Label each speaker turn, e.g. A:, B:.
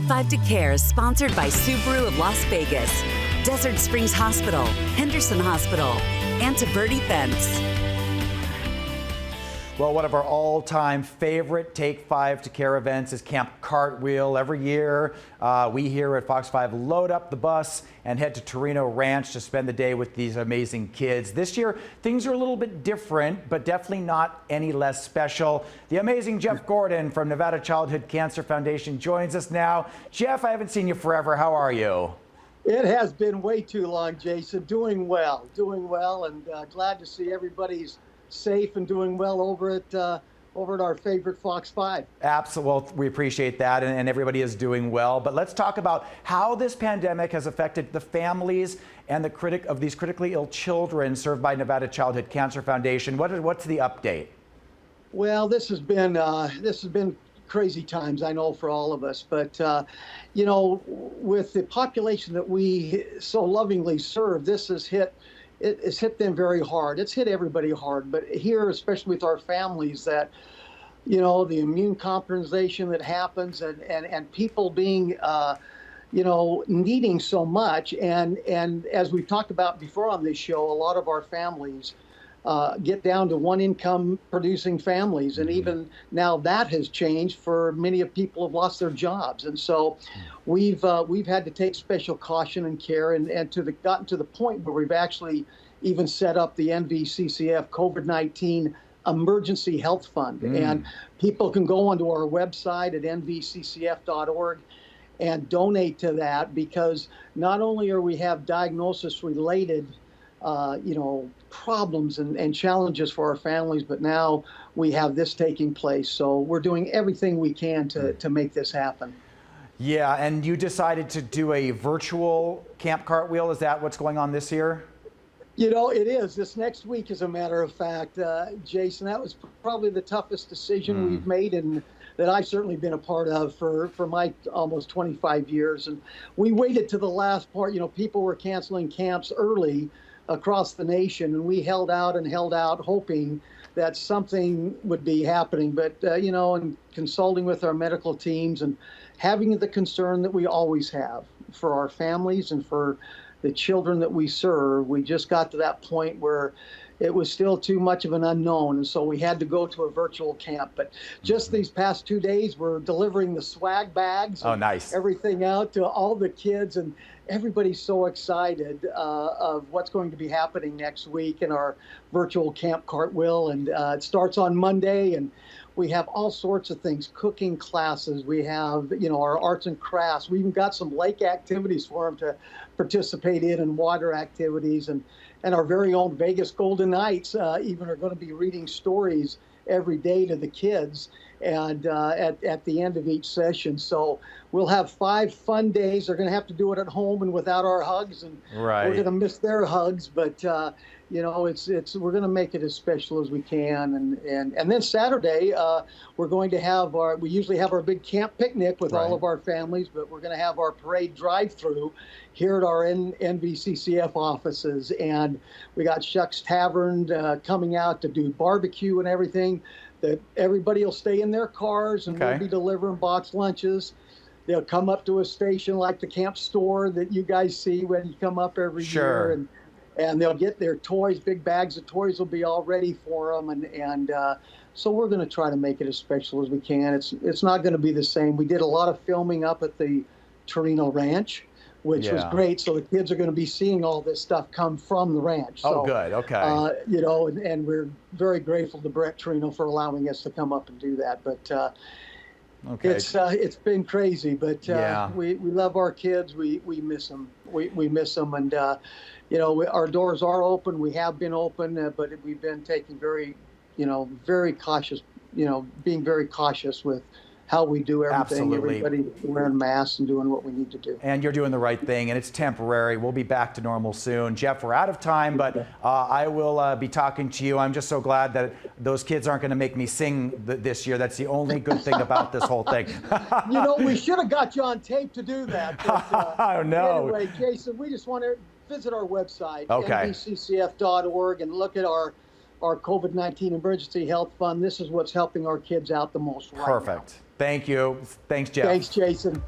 A: Five to Care is sponsored by Subaru of Las Vegas, Desert Springs Hospital, Henderson Hospital, and Bird Fence.
B: Well, one of our all-time favorite Take 5 to Care events is Camp Cartwheel. Every year, we here at Fox 5 load up the bus and head to Torino Ranch to spend the day with these amazing kids. This year, things are a little bit different, but definitely not any less special. The amazing Jeff Gordon from Nevada Childhood Cancer Foundation joins us now. Jeff, I haven't seen you forever. How are you?
C: It has been way too long, Jason. Doing well, and glad to see everybody's safe and doing well over at our favorite Fox 5.
B: Absolutely. Well, we appreciate that, and everybody is doing well. But let's talk about how this pandemic has affected the families and these critically ill children served by Nevada Childhood Cancer Foundation. What's the update?
C: Well, this has been crazy times, I know, for all of us. But with the population that we so lovingly serve, this has hit. It's hit them very hard. It's hit everybody hard, but here, especially with our families, that, the immune compromisation that happens and people being, needing so much. And as we've talked about before on this show, a lot of our families get down to one income producing families. And even now that has changed for many of people have lost their jobs. And so we've had to take special caution and care and gotten to the point where we've actually even set up the NVCCF COVID-19 Emergency Health Fund. And people can go onto our website at nvccf.org and donate to that, because not only are we have diagnosis related problems and challenges for our families, but now we have this taking place. So we're doing everything we can to make this happen.
B: Yeah, and you decided to do a virtual Camp Cartwheel. Is that what's going on this year?
C: It is. This next week, as a matter of fact, Jason, that was probably the toughest decision we've made and that I've certainly been a part of for my almost 25 years. And we waited to the last part. People were canceling camps early across the nation, and we held out, hoping that something would be happening. But, and consulting with our medical teams and having the concern that we always have for our families and for the children that we serve, we just got to that point where it was still too much of an unknown. And so we had to go to a virtual camp. But just these past 2 days, we're delivering the swag bags.
B: Oh, nice.
C: Everything out to all the kids. And everybody's so excited of what's going to be happening next week in our virtual Camp Cartwheel. And it starts on Monday. And we have all sorts of things, cooking classes. We have, our arts and crafts. We even got some lake activities for them to participate in, and water activities. And our very own Vegas Golden Knights even are going to be reading stories every day to the kids and at the end of each session. So we'll have 5 fun days. They're going to have to do it at home and without our hugs, and we're going to miss their hugs. But we're going to make it as special as we can. And then Saturday we're going to we usually have our big camp picnic with all of our families, but we're going to have our parade drive-through here at our NVCCF offices. And we got Shuck's Tavern coming out to do barbecue and everything. That everybody will stay in their cars, and we'll be delivering box lunches. They'll come up to a station like the camp store that you guys see when you come up every year, and they'll get their toys. Big bags of toys will be all ready for them, and so we're going to try to make it as special as we can. It's not going to be the same. We did a lot of filming up at the Torino Ranch, which was great. So the kids are going to be seeing all this stuff come from the ranch. So,
B: good. Okay.
C: And we're very grateful to Brett Torino for allowing us to come up and do that. But it's been crazy. But we love our kids. We miss them. We miss them. And our doors are open. We have been open, but we've been taking very cautious. Being very cautious with how we do everything.
B: Absolutely.
C: Everybody wearing masks and doing what we need to do.
B: And you're doing the right thing, and it's temporary. We'll be back to normal soon. Jeff, we're out of time, but I will be talking to you. I'm just so glad that those kids aren't going to make me sing this year. That's the only good thing about this whole thing.
C: We should have got you on tape to do that. But,
B: oh, no.
C: Anyway, Jason, we just want to visit our website, nvccf.org, and look at our COVID-19 Emergency Health Fund. This is what's helping our kids out the most right now.
B: Perfect. Thank you. Thanks, Jeff.
C: Thanks, Jason.